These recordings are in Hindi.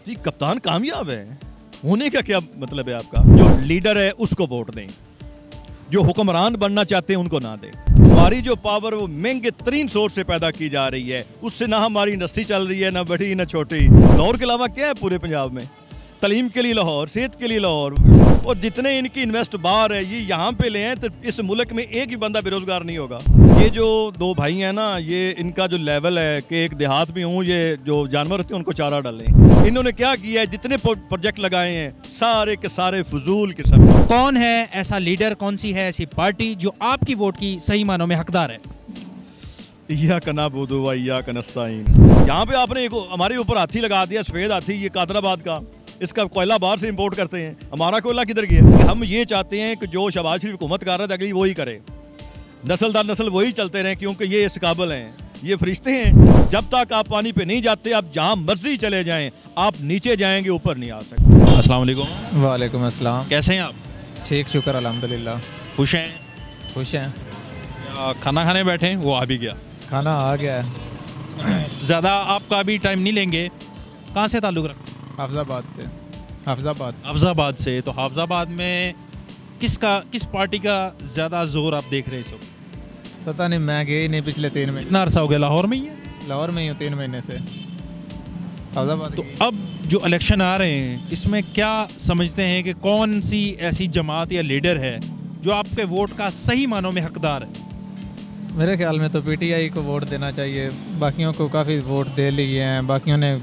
जी कप्तान कामयाब है होने का क्या मतलब है आपका? जो लीडर है उसको वोट दें, जो हुक्मरान बनना चाहते हैं उनको ना दें। हमारी जो पावर वो महंगे तरीन सोर्स से पैदा की जा रही है, उससे ना हमारी इंडस्ट्री चल रही है, ना बड़ी ना छोटी। लाहौर के अलावा क्या है पूरे पंजाब में? तालीम के लिए लाहौर, सेहत के लिए लाहौर, और जितने इनकी इन्वेस्ट बाहर है ये यहाँ पे ले हैं तो इस मुल्क में एक ही बंदा बेरोजगार नहीं होगा। ये जो दो भाई हैं ना, ये इनका जो लेवल है कि एक देहात में हूँ, ये जो जानवर होते हैं उनको चारा डालें। इन्होंने क्या किया है, जितने प्रोजेक्ट लगाए हैं सारे के सारे फजूल किस्म। कौन है ऐसा लीडर, कौन सी है ऐसी पार्टी जो आपकी वोट की सही मानों में हकदार है? या कनाबुदु व या कनस्ताइन। यहाँ पे आपने हमारे ऊपर हाथी लगा दिया, सफेद हाथी, ये कादराबाद का, इसका कोयला बाहर से इंपोर्ट करते हैं। हमारा कोयला किधर गया? हम ये चाहते हैं कि जो शहबाज शरीफ हुकूमत कर रहा था अगली वही करे, नस्ल दर नस्ल वही चलते रहें, क्योंकि ये इस काबिल हैं, ये फरिश्ते हैं। जब तक आप पानी पे नहीं जाते, आप जहाँ मर्जी चले जाएं, आप नीचे जाएंगे, ऊपर नहीं आ सकते। अस्सलाम वालेकुम। वालेकुम अस्सलाम। कैसे हैं आप? ठीक, शुक्र अल्हम्दुलिल्लाह। खुश हैं? खुश हैं। खाना खाने बैठे हैं, वो आ भी गया, खाना आ गया है। ज़्यादा आपका अभी टाइम नहीं लेंगे। कहाँ से ताल्लुक़ रखते? हाफिज़ाबाद से। हाफिज़ाबाद से। तो हाफिज़ाबाद में किस पार्टी का ज़्यादा जोर आप देख रहे हैं इस वक्त? पता नहीं, मैं गया ही नहीं पिछले 3 महीने। कितना अरसा हो गया? लाहौर में ही है? लाहौर में ही हूँ 3 महीने से। हाफिज़ाबाद। तो अब जो इलेक्शन आ रहे हैं, इसमें क्या समझते हैं कि कौन सी ऐसी जमात या लीडर है जो आपके वोट का सही मानों में हकदार है? मेरे ख्याल में तो पीटीआई को वोट देना चाहिए। बाकियों को काफ़ी वोट दे लिए हैं, बाकियों ने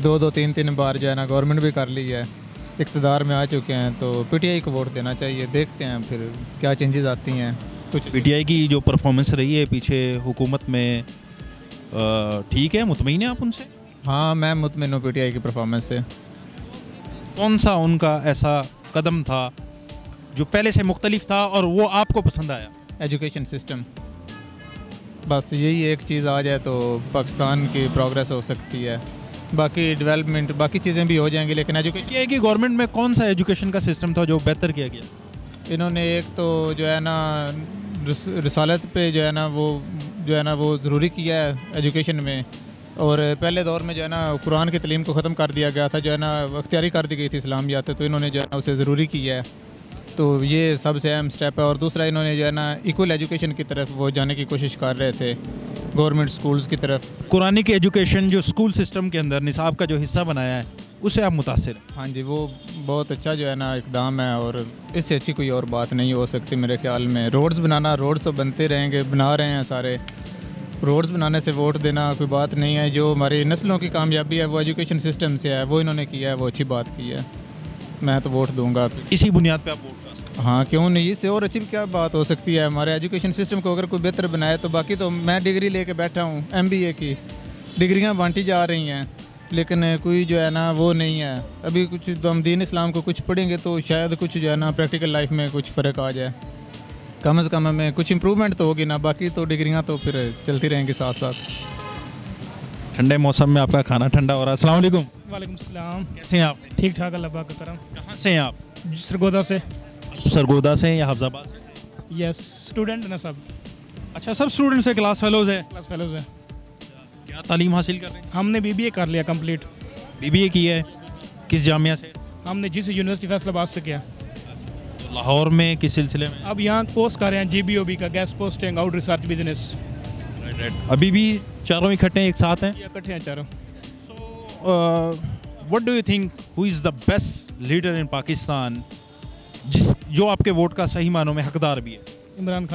2-2, 3-3 बार जो है ना गवर्नमेंट भी कर ली है, इक़्तिदार में आ चुके हैं, तो पीटीआई को वोट देना चाहिए। देखते हैं फिर क्या चेंजेस आती हैं। कुछ पीटीआई की जो परफॉर्मेंस रही है पीछे हुकूमत में, ठीक है, मुतमईन है आप उनसे? हाँ, मैं मुतमिन हूँ पीटीआई की परफॉर्मेंस से। कौन सा उनका ऐसा कदम था जो पहले से मुख्तलिफ था और वो आपको पसंद आया? एजुकेशन सिस्टम, बस यही एक चीज़ आ जाए तो पाकिस्तान की प्रोग्रेस हो सकती है। बाकी डेवलपमेंट, बाकी चीज़ें भी हो जाएंगी, लेकिन एजुकेशन। ये कि गवर्नमेंट में कौन सा एजुकेशन का सिस्टम था जो बेहतर किया गया? इन्होंने एक तो जो है ना रिसालत पे जो है ना वो ज़रूरी किया है एजुकेशन में। और पहले दौर में जो है ना कुरान की तालीम को ख़त्म कर दिया गया था, जो है ना अख्तियारी कर दी गई थी इस्लामियात, तो इन्होंने जो है ना उसे ज़रूरी किया है। तो ये सबसे अहम स्टेप है। और दूसरा, इन्होंने जो है ना इक्वल एजुकेशन की तरफ वो जाने की कोशिश कर रहे थे, गवर्नमेंट स्कूल्स की तरफ। कुरानी की एजुकेशन जो स्कूल सिस्टम के अंदर निसाब का जो हिस्सा बनाया है, उससे आप मुतासिर हैं? हाँ जी, वो बहुत अच्छा जो है ना इकदाम है, और इससे अच्छी कोई और बात नहीं हो सकती मेरे ख्याल में। रोड्स तो बनते रहेंगे, बना रहे हैं सारे। रोड्स बनाने से वोट देना कोई बात नहीं है। जो हमारी नस्लों की कामयाबी है वो एजुकेशन सिस्टम से है, वो इन्होंने किया है, वो अच्छी बात की है। मैं तो वोट दूंगा इसी बुनियाद पे आप वोट कर? हाँ, क्यों नहीं, इससे और अच्छी क्या बात हो सकती है। हमारे एजुकेशन सिस्टम को अगर कोई बेहतर बनाए तो। बाकी तो मैं डिग्री लेके बैठा हूँ, MBA की डिग्रियाँ बांटी जा रही हैं, लेकिन कोई जो है ना वो नहीं है। अभी कुछ तो हम दीन इस्लाम को कुछ पढ़ेंगे तो शायद कुछ जो है ना प्रैक्टिकल लाइफ में कुछ फ़र्क आ जाए, कम से कम हमें कुछ इम्प्रूवमेंट तो होगी ना। बाकी तो डिग्रियाँ तो फिर चलती रहेंगी साथ साथ। ठंडे मौसम में आपका खाना ठंडा हो रहा है। अस्सलाम वालेकुम। वालेकुम सलाम। कैसे हैं आप? ठीक ठाक, अल्लाह पाक का करम। कहाँ से हैं आप? सरगोदा से। सरगोदा से या हाफिज़ाबाद से? यस, स्टूडेंट ना सब। अच्छा, सब स्टूडेंट्स है, क्लास फेलोज है? क्लास फेलोज हैं। क्या तालीम हासिल कर रहे हैं? हमने BBA कर लिया कंप्लीट। BBA की है? किस जामिया से? हमने GC यूनिवर्सिटी फैसलाबाद से किया। तो लाहौर में किस सिलसिले में? अब यहाँ कोर्स कर रहे हैं GBOB का, gas posting out research business. अभी भी चारों इकट्ठे हैं, एक साथ हैं? इकट्ठे हैं चारों। What do you think who is the best leader in Pakistan, जो आपके वोट का सही मानों में हकदार भी है? इमरान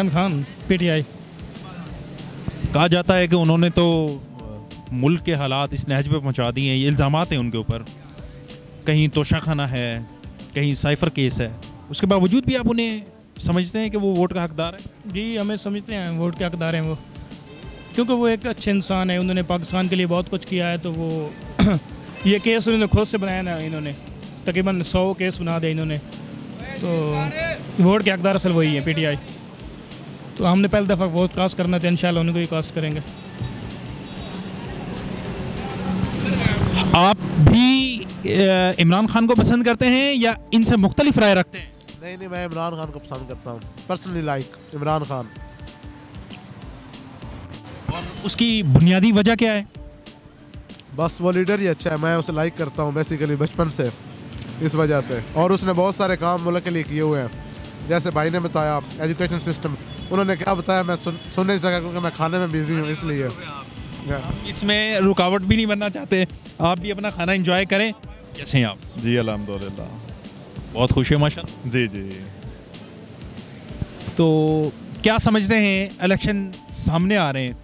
खान PTI। कहा जाता है कि उन्होंने तो मुल्क के हालात इस नहज पे पहुंचा दिए हैं, ये इल्ज़ामात हैं उनके ऊपर। कहीं तोशाखाना है, कहीं साइफर केस है, उसके बावजूद भी आप उन्हें समझते हैं कि वो वोट का हकदार है? जी, हमें समझते हैं वोट के हकदार हैं वो, क्योंकि वो एक अच्छे इंसान है। उन्होंने पाकिस्तान के लिए बहुत कुछ किया है। तो वो ये केस उन्होंने खुद से बनाया ना, इन्होंने तकरीबन 100 केस बना दिए इन्होंने। तो वोट के हकदार असल वही है, PTI। तो हमने पहली दफ़ा वोट कास्ट करना था, इंशाल्लाह उनको ही कास्ट करेंगे। आप भी इमरान खान को पसंद करते हैं या इनसे मुख्तलिफ राय रखते हैं? नहीं, मैं इमरान खान को पसंद करता हूँ, पर्सनली लाइक इमरान खान। और उसकी बुनियादी वजह क्या है? बस वो लीडर ही अच्छा है, मैं उसे लाइक करता हूँ बेसिकली बचपन से, इस वजह से। और उसने बहुत सारे काम मुल्क के लिए किए हुए हैं, जैसे भाई ने बताया एजुकेशन सिस्टम, उन्होंने क्या बताया मैं सुन नहीं सका क्योंकि मैं खाने में बिजी हूँ, इसलिए। इसमें रुकावट भी नहीं बनना चाहते, आप भी अपना खाना एंजॉय करें। कैसे हैं आप? जी अल्हम्दुलिल्लाह, बहुत खुश है माशाल्लाह। जी जी। तो क्या समझते हैं, इलेक्शन सामने आ रहे हैं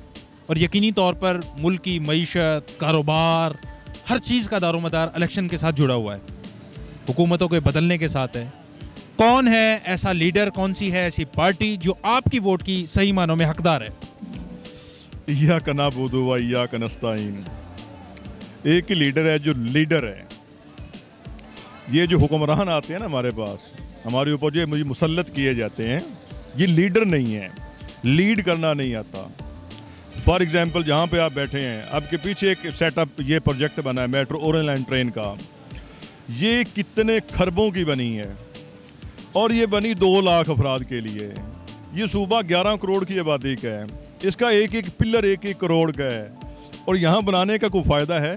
और यकीनी तौर पर मुल्क की मईशत, कारोबार, हर चीज़ का दारोमदार इलेक्शन के साथ जुड़ा हुआ है, हुकूमतों के बदलने के साथ है। कौन है ऐसा लीडर, कौन सी है ऐसी पार्टी जो आपकी वोट की सही मानों में हकदार है? इय्याक नअबुदु व इय्याक नस्तईन। एक ही लीडर है जो लीडर है। ये जो हुक्मरान आते हैं ना हमारे पास, हमारे ऊपर जो मुझे मुसल्लत किए जाते हैं, ये लीडर नहीं है, लीड करना नहीं आता। फॉर एग्जांपल जहाँ पे आप बैठे हैं, आपके पीछे एक सेटअप, ये प्रोजेक्ट बना है मेट्रो ओरेंज लाइन ट्रेन का, ये कितने खरबों की बनी है और ये बनी 2 लाख अफराद के लिए। ये सूबा 11 करोड़ की आबादी का है, इसका एक एक पिलर 1-1 करोड़ का है। और यहाँ बनाने का कोई फ़ायदा है?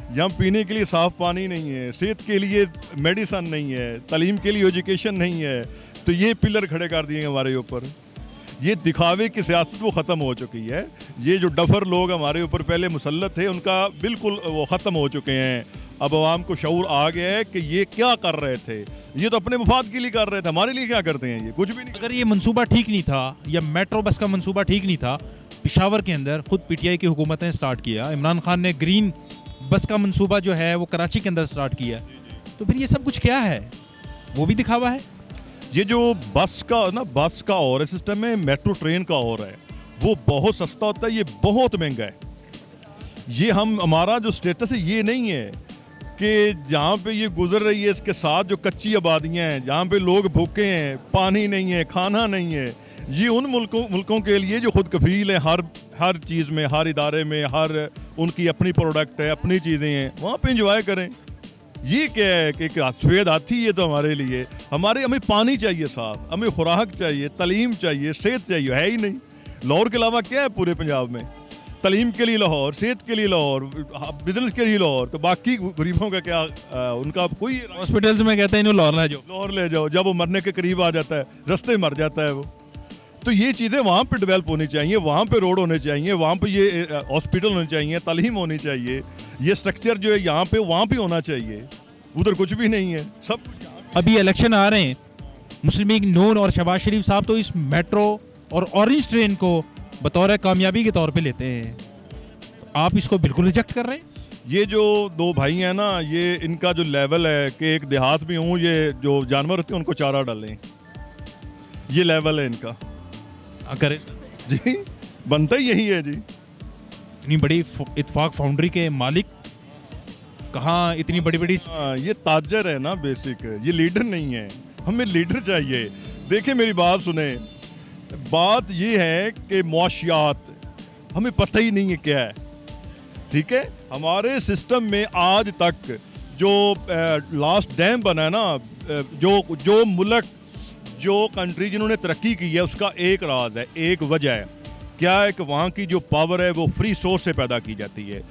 यहाँ पीने के लिए साफ़ पानी नहीं है, सेहत के लिए मेडिसन नहीं है, तालीम के लिए एजुकेशन नहीं है, तो ये पिलर खड़े कर दिए हमारे ऊपर। ये दिखावे की सियासत वो ख़त्म हो चुकी है। ये जो डफर लोग हमारे ऊपर पहले मुसल्लत थे, उनका बिल्कुल वो ख़त्म हो चुके हैं। अब आवाम को शऊर आ गया है कि ये क्या कर रहे थे, ये तो अपने मुफाद के लिए कर रहे थे, हमारे लिए क्या करते हैं, ये कुछ भी नहीं। अगर ये मंसूबा ठीक नहीं था या मेट्रो बस का मंसूबा ठीक नहीं था, पेशावर के अंदर खुद पीटीआई की हुकूमत ने स्टार्ट किया, इमरान खान ने ग्रीन बस का मंसूबा जो है वो कराची के अंदर स्टार्ट किया, तो फिर ये सब कुछ क्या है? वो भी दिखावा है। ये जो बस का और सिस्टम है, मेट्रो ट्रेन का और है, वो बहुत सस्ता होता है, ये बहुत महंगा है। ये हमारा जो स्टेटस है ये नहीं है कि जहाँ पे ये गुजर रही है इसके साथ जो कच्ची आबादियाँ हैं, जहाँ पे लोग भूखे हैं, पानी नहीं है, खाना नहीं है, ये उन मुल्कों के लिए जो खुद कफील है हर चीज़ में, हर इदारे में, हर उनकी अपनी प्रोडक्ट है, अपनी चीज़ें हैं, वहाँ पे इंजॉय करें। ये क्या है कि सफ़ेद हाथी, ये तो हमारे लिए, हमें पानी चाहिए साफ, हमें खुराक चाहिए, तालीम चाहिए, सेहत चाहिए, है ही नहीं। लाहौर के अलावा क्या है पूरे पंजाब में? तालीम के लिए लाहौर, सेहत के लिए लाहौर, बिजनेस के लिए लाहौर, तो बाकी गरीबों का क्या? उनका कोई हॉस्पिटल्स में कहते हैं इन्हें लाहौर ले जाओ, जब वो मरने के करीब आ जाता है, रास्ते मर जाता है वो। तो ये चीज़ें वहाँ पे डेवलप होनी चाहिए, वहाँ पे रोड होने चाहिए, वहाँ पे ये हॉस्पिटल होने चाहिए, तालीम होनी चाहिए, ये स्ट्रक्चर जो है यहाँ पे वहाँ पे होना चाहिए। उधर कुछ भी नहीं है, सब कुछ। अभी इलेक्शन आ रहे हैं, मुस्लिम लीग नून और शहबाज शरीफ साहब तो इस मेट्रो और ऑरेंज ट्रेन को बतौर कामयाबी के तौर पे लेते हैं, तो आप इसको बिल्कुल रिजेक्ट कर रहे हैं? ये जो 2 भाई हैं ना, ये इनका जो लेवल है कि एक देहात में हूँ, ये जो जानवर होते हैं उनको चारा डालें, ये लेवल है इनका। करें जी, बनता ही यही है जी। इतनी बड़ी इत्तेफाक फाउंड्री के मालिक कहाँ इतनी बड़ी ये ताजर है ना बेसिक, ये लीडर नहीं है, हमें लीडर चाहिए। देखिए मेरी बात सुने, बात ये है कि मुआशियात हमें पता ही नहीं है क्या है, ठीक है। हमारे सिस्टम में आज तक जो लास्ट डैम बना है ना, जो मुल्क, जो कंट्री जिन्होंने तरक्की की है, उसका एक राज है, एक वजह है, क्या है कि वहाँ की जो पावर है वो फ्री सोर्स से पैदा की जाती है,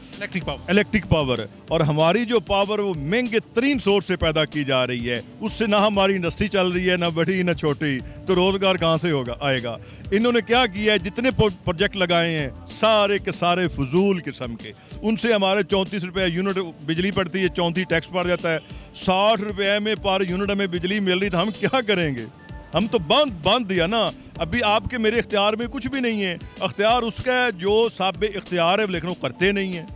इलेक्ट्रिक पावर। और हमारी जो पावर वो महंगे तरीन सोर्स से पैदा की जा रही है, उससे ना हमारी इंडस्ट्री चल रही है, ना बड़ी ना छोटी, तो रोज़गार कहाँ से आएगा? इन्होंने क्या किया है, जितने प्रोजेक्ट लगाए हैं सारे के सारे फजूल किस्म के, उनसे हमारे 34 रुपये यूनिट बिजली पड़ती है, 34 टैक्स पड़ जाता है, 60 रुपये में पर यूनिट हमें बिजली मिल रही, तो हम क्या करेंगे? हम तो बांध दिया ना। अभी आपके मेरे इख्तियार में कुछ भी नहीं है, इख्तियार उसका है जो साबित इख्तियार है, लेकिन वो करते नहीं है।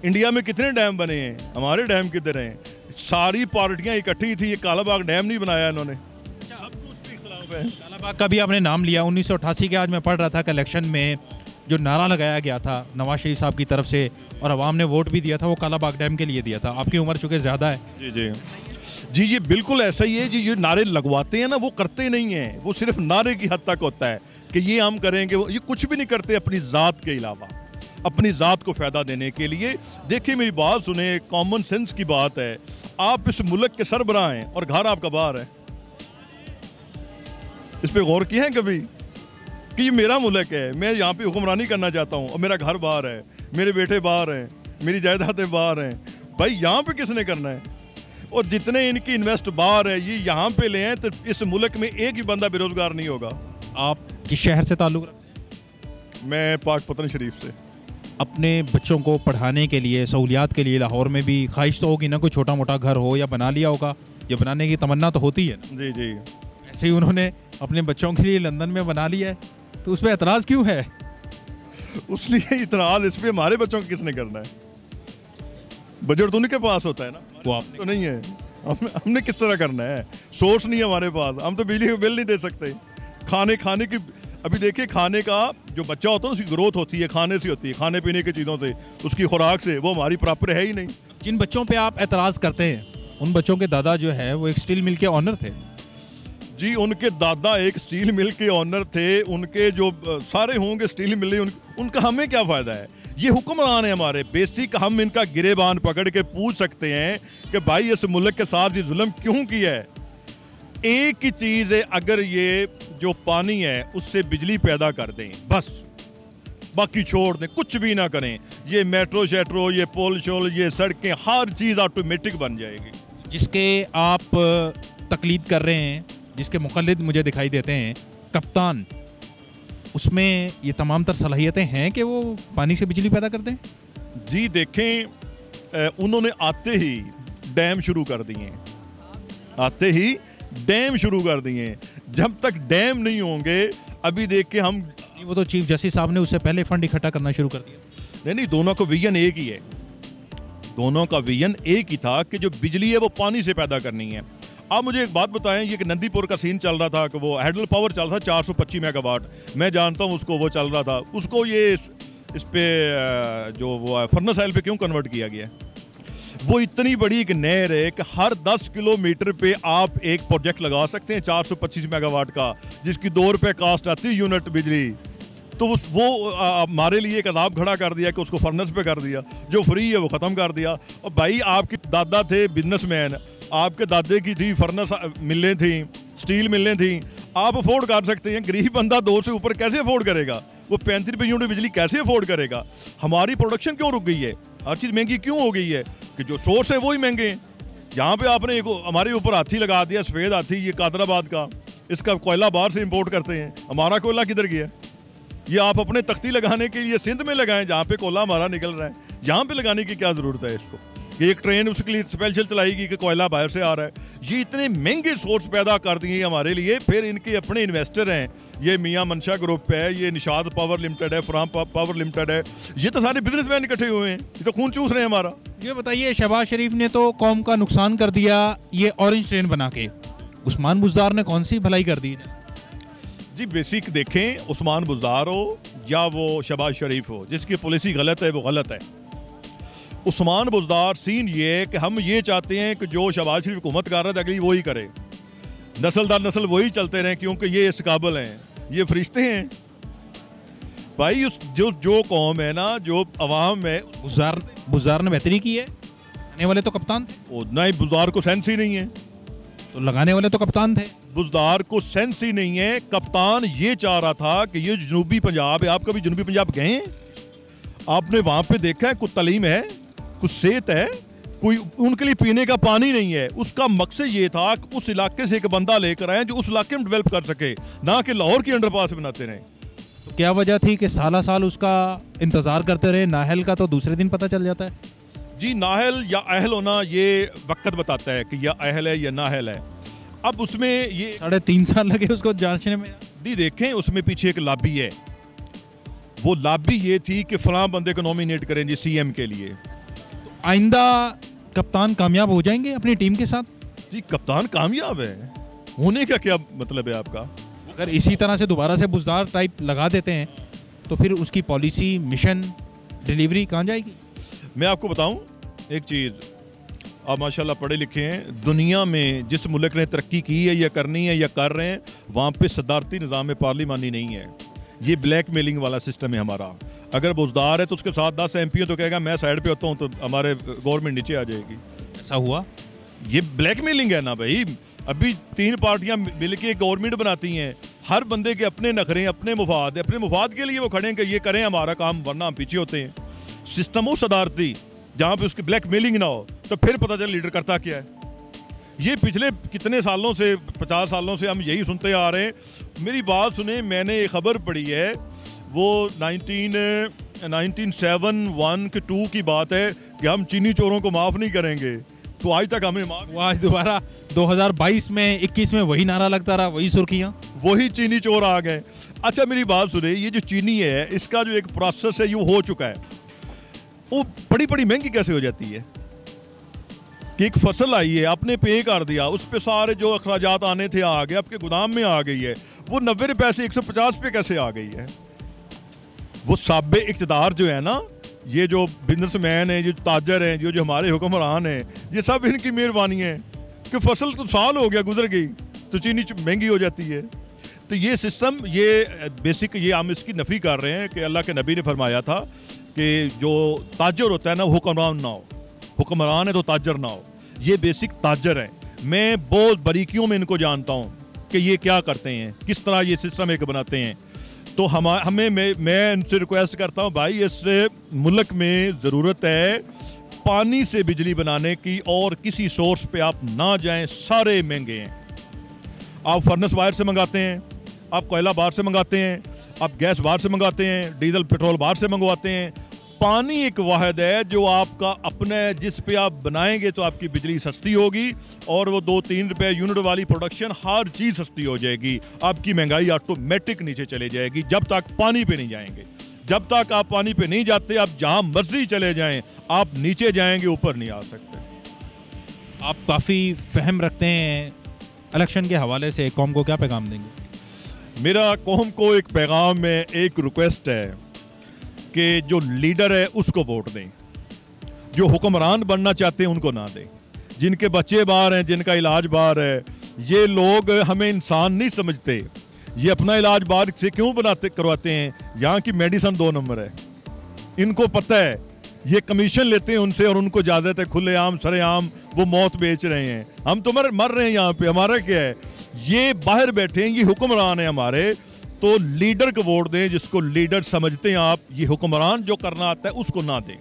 इंडिया में कितने डैम बने हैं, हमारे डैम किधर हैं? सारी पार्टियां इकट्ठी थी, ये कालाबाग डैम नहीं बनाया इन्होंने, सब कुछ भी इख्तिलाफ है। कालाबाग का भी आपने नाम लिया, 1988 के, आज मैं पढ़ रहा था कि इलेक्शन में जो नारा लगाया गया था नवाज शरीफ साहब की तरफ से और अवाम ने वोट भी दिया था, वो कालाबाग डैम के लिए दिया था। आपकी उम्र चूँकि ज़्यादा है। जी जी जी, ये बिल्कुल ऐसा ही है जी। ये नारे लगवाते हैं ना, वो करते नहीं हैं, वो सिर्फ नारे की हद तक होता है कि ये हम करेंगे, ये कुछ भी नहीं करते अपनी ज़ात के अलावा, अपनी ज़ात को फ़ायदा देने के लिए। देखिए मेरी बात सुने, कॉमन सेंस की बात है, आप इस मुल्क के सरबराह हैं और घर आपका बाहर है, इस पर गौर किया है कभी कि ये मेरा मुल्क है, मैं यहाँ पे हुक्मरानी करना चाहता हूँ और मेरा घर बाहर है, मेरे बेटे बाहर हैं, मेरी जायदादें बाहर हैं। भाई यहाँ पे किसने करना है? और जितने इनकी इन्वेस्ट बाहर है ये यहाँ पे ले हैं, तो इस मुल्क में एक ही बंदा बेरोजगार नहीं होगा। आप किस शहर से ताल्लुक़ रखते हैं? मैं पाकपतन शरीफ से। अपने बच्चों को पढ़ाने के लिए, सहूलियात के लिए लाहौर में भी ख्वाहिश तो होगी ना, कोई छोटा मोटा घर हो या बना लिया होगा, या बनाने की तमन्ना तो होती है ना? जी जी। ऐसे ही उन्होंने अपने बच्चों के लिए लंदन में बना लिया है, तो उस पर एतराज़ क्यों है? उसलिए इतराज इस पे हमारे बच्चों को किसने करना है? बजट तो उनके पास होता है ना, वो आपने तो नहीं है। हमने किस तरह करना है? सोर्स नहीं है हमारे पास, हम तो बिजली का बिल नहीं दे सकते। खाने की अभी देखिए, खाने का जो बच्चा होता है उसकी ग्रोथ होती है खाने से होती है, खाने पीने की चीज़ों से, उसकी खुराक से। वो हमारी प्रॉपर है ही नहीं। जिन बच्चों पे आप एतराज़ करते हैं उन बच्चों के दादा जो है वो एक स्टील मिल के ऑनर थे। जी, उनके दादा एक स्टील मिल के ऑनर थे, उनके जो सारे होंगे स्टील मिल, उनका हमें क्या फ़ायदा है? ये हुक्मरान है हमारे। बेसिक हम इनका गिरेबान पकड़ के पूछ सकते हैं कि भाई इस मुल्क के साथ ये जुल्म क्यों किया है? एक ही चीज़ है, अगर ये जो पानी है उससे बिजली पैदा कर दें बस, बाकी छोड़ दें, कुछ भी ना करें। ये मेट्रो शेट्रो, ये पोल शोल, ये सड़कें, हर चीज़ ऑटोमेटिक बन जाएगी। जिसके आप तकलीद कर रहे हैं, जिसके मुक़ल्लिद मुझे दिखाई देते हैं, कप्तान, उसमें ये तमाम तर सलाहियतें हैं कि वो पानी से बिजली पैदा कर दें? जी देखें, उन्होंने आते ही डैम शुरू कर दिए, आते ही डैम शुरू कर दिए। जब तक डैम नहीं होंगे, अभी देख के हम, वो तो चीफ जस्टिस साहब ने उससे पहले फंड इकट्ठा करना शुरू कर दिया। नहीं, दोनों का विजन एक ही है। दोनों का विजन एक ही था कि जो बिजली है वो पानी से पैदा करनी है। आप मुझे एक बात बताएं, ये कि नंदीपुर का सीन चल रहा था कि वो हैडल पावर चल रहा था 425 मेगावाट, मैं जानता हूँ उसको, वो चल रहा था, उसको ये इस पे जो वो फर्नेस ऑयल पे क्यों कन्वर्ट किया गया? वो इतनी बड़ी एक नहर है कि हर 10 किलोमीटर पे आप एक प्रोजेक्ट लगा सकते हैं 425 मेगावाट का, जिसकी 2 रुपये कास्ट आती है यूनिट बिजली। तो वो हमारे लिए एक अदाब खड़ा कर दिया कि उसको फर्नेस पे कर दिया, जो फ्री है वो ख़त्म कर दिया। और भाई आपके दादा थे बिजनेसमैन, आपके दादे की थी फर्नेस मिलें थी, स्टील मिलें थी, आप अफोर्ड कर सकते हैं। गरीब बंदा 2 से ऊपर कैसे अफोर्ड करेगा? वो 35 रुपये यूनिट बिजली कैसे अफोर्ड करेगा? हमारी प्रोडक्शन क्यों रुक गई है? हर चीज़ महंगी क्यों हो गई है? कि जो सोर्स है वही महंगे हैं। यहाँ पे आपने एक हमारे ऊपर हाथी लगा दिया, सफ़ेद हाथी, ये कादराबाद का, इसका कोयला बाहर से इंपोर्ट करते हैं। हमारा कोयला किधर गया? ये आप अपने तख्ती लगाने के लिए सिंध में लगाएं, जहाँ पे कोयला हमारा निकल रहा है। यहाँ पे लगाने की क्या ज़रूरत है इसको? कि एक ट्रेन उसके लिए स्पेशल चलाएगी कि कोयला बाहर से आ रहा है। ये इतने महंगे सोर्स पैदा कर दिए हमारे लिए। फिर इनके अपने इन्वेस्टर हैं, ये मियाँ मंशा ग्रुप है, ये निशाद पावर लिमिटेड है, फ्राम पावर लिमिटेड है, ये तो सारे बिजनेसमैन इकट्ठे हुए हैं, ये तो खून चूस रहे हैं हमारा। ये बताइए, शहबाज शरीफ ने तो कौम का नुकसान कर दिया ये ऑरेंज ट्रेन बना के, उस्मान बुज़दार ने कौन सी भलाई कर दी? जी बेसिक देखें, उस्मान बुज़दार हो या वो शहबाज शरीफ हो, जिसकी पॉलिसी गलत है वो गलत है। उस्मान बुज़दार सीन ये है कि हम ये चाहते हैं कि जो शहबाज शरीफ हुकूमत कर रहा था अगली वही करे, नस्ल दर नस्ल वही चलते रहें, क्योंकि ये इस काबिल हैं, ये फरिश्ते हैं भाई। उस जो कौम है ना, जो अवाम है, बुज़दार ने बेहतरी की है। आने वाले तो कप्तान थे, उतना ही बुज़दार को सेंस ही नहीं है। तो लगाने वाले तो कप्तान थे। बुज़दार को सेंस ही नहीं है। कप्तान ये चाह रहा था कि ये जनूबी पंजाब है, आप कभी जनूबी पंजाब गए हैं? आपने वहाँ पे देखा है कुछ तालीम है, कुछ सेहत है, कोई उनके लिए पीने का पानी नहीं है। उसका मकसद ये था कि उस इलाके से एक बंदा लेकर आए जो उस इलाके में डेवलप कर सके, ना कि लाहौर की अंडरपास बनाते रहे। तो क्या वजह थी कि साला साल उसका इंतज़ार करते रहे? नाहल का तो दूसरे दिन पता चल जाता है। जी, नाहल या अहल होना ये वक्त बताता है कि या अहल है या नाहल है। अब उसमें ये 3.5 साल लगे उसको जांचने में। दी देखें, उसमें पीछे एक लॉबी है। वो लॉबी ये थी कि फलां बंदे को नॉमिनेट करें जी सीएम के लिए। तो आइंदा कप्तान कामयाब हो जाएंगे अपनी टीम के साथ? जी, कप्तान कामयाब है होने का क्या मतलब है आपका? अगर इसी तरह से दोबारा से बुज़दार टाइप लगा देते हैं तो फिर उसकी पॉलिसी, मिशन, डिलीवरी कहाँ जाएगी? मैं आपको बताऊं एक चीज़, आप माशाल्लाह पढ़े लिखे हैं। दुनिया में जिस मुल्क ने तरक्की की है या करनी है या कर रहे हैं, वहाँ पे सदारती निज़ाम पार्लिमानी नहीं है। ये ब्लैक मेलिंग वाला सिस्टम है हमारा। अगर बुज़दार है तो उसके साथ 10 MP तो कहेगा मैं साइड पे होता हूँ, तो हमारे गवर्नमेंट नीचे आ जाएगी। ऐसा हुआ? ये ब्लैक मेलिंग है ना भाई। अभी 3 पार्टियां मिलके गवर्नमेंट बनाती हैं, हर बंदे के अपने नखरे, अपने मुफाद है, अपने मुफाद के लिए वो खड़े हैं कि ये करें हमारा काम, वरना हम पीछे होते हैं। सिस्टम हो सदारती, जहाँ पे उसकी ब्लैक मेलिंग ना हो, तो फिर पता चले लीडर करता क्या है। ये पिछले कितने सालों से, 50 सालों से हम यही सुनते आ रहे हैं। मेरी बात सुने, मैंने एक खबर पढ़ी है, वो 1971 के 2 की बात है कि हम चीनी चोरों को माफ़ नहीं करेंगे, तो आज तक हमें माफ, वो आज दोबारा 2022 में 21 में वही नारा लगता रहा, वही सुर्खियां, वही चीनी चोर आ गए। अच्छा मेरी बात सुने, ये जो चीनी है इसका जो एक प्रोसेस है ये हो चुका है, वो बड़ी बड़ी महंगी कैसे हो जाती है कि एक फसल आई है, आपने पे कर दिया, उस पे सारे जो अखराजात आने थे आ गए, आपके गोदाम में आ गई है, वो 90 रुपए से 150 पे कैसे आ गई है। वो साबे इक़्तिदार जो है ना, ये जो बिजनेसमैन है, जो ताजर हैं, जो हमारे हुक्मरान हैं, ये सब इनकी मेहरबानी है कि फसल तो साल हो गया गुजर गई तो चीनी महंगी हो जाती है। तो ये सिस्टम, ये बेसिक, ये हम इसकी नफ़ी कर रहे हैं कि अल्लाह के नबी ने फरमाया था कि जो ताजर होता है ना, हुक्मरान ना हो, हुक्मरान है तो ताजर ना हो। ये बेसिक ताजर है। मैं बहुत बारीकियों में इनको जानता हूँ कि ये क्या करते हैं, किस तरह ये सिस्टम एक बनाते हैं। तो मैं इनसे रिक्वेस्ट करता हूँ, भाई इस मुल्क में ज़रूरत है पानी से बिजली बनाने की, और किसी सोर्स पे आप ना जाएं, सारे महंगे हैं। आप फर्नेस बाहर से मंगाते हैं, आप कोयला बाहर से मंगाते हैं, आप गैस बाहर से मंगाते हैं, डीजल पेट्रोल बाहर से मंगवाते हैं। पानी एक वाहिद है जो आपका अपने, जिस पे आप बनाएंगे तो आपकी बिजली सस्ती होगी, और वो 2-3 रुपए यूनिट वाली प्रोडक्शन, हर चीज़ सस्ती हो जाएगी, आपकी महंगाई ऑटोमेटिक नीचे चले जाएगी। जब तक पानी पे नहीं जाएंगे, जब तक आप पानी पे नहीं जाते, आप जहाँ मर्जी चले जाएं, आप नीचे जाएंगे, ऊपर नहीं आ सकते। आप काफ़ी फहम रखते हैं, इलेक्शन के हवाले से कौम को क्या पैगाम देंगे? मेरा कौम को एक पैगाम में एक रिक्वेस्ट है कि जो लीडर है उसको वोट दें, जो हुक्मरान बनना चाहते हैं उनको ना दें, जिनके बच्चे बाहर हैं, जिनका इलाज बाहर है। ये लोग हमें इंसान नहीं समझते, ये अपना इलाज बाहर से क्यों करवाते हैं? यहाँ की मेडिसिन 2 नंबर है, इनको पता है, ये कमीशन लेते हैं उनसे, और उनको इजाज़त है खुलेआम सरेआम वो मौत बेच रहे हैं। हम तो मर रहे हैं यहाँ पे, हमारा क्या है? ये बाहर बैठे हैं, ये हुक्मरान है हमारे। तो लीडर को वोट दें जिसको लीडर समझते हैं आप, ये हुक्मरान जो करना आता है उसको ना दें।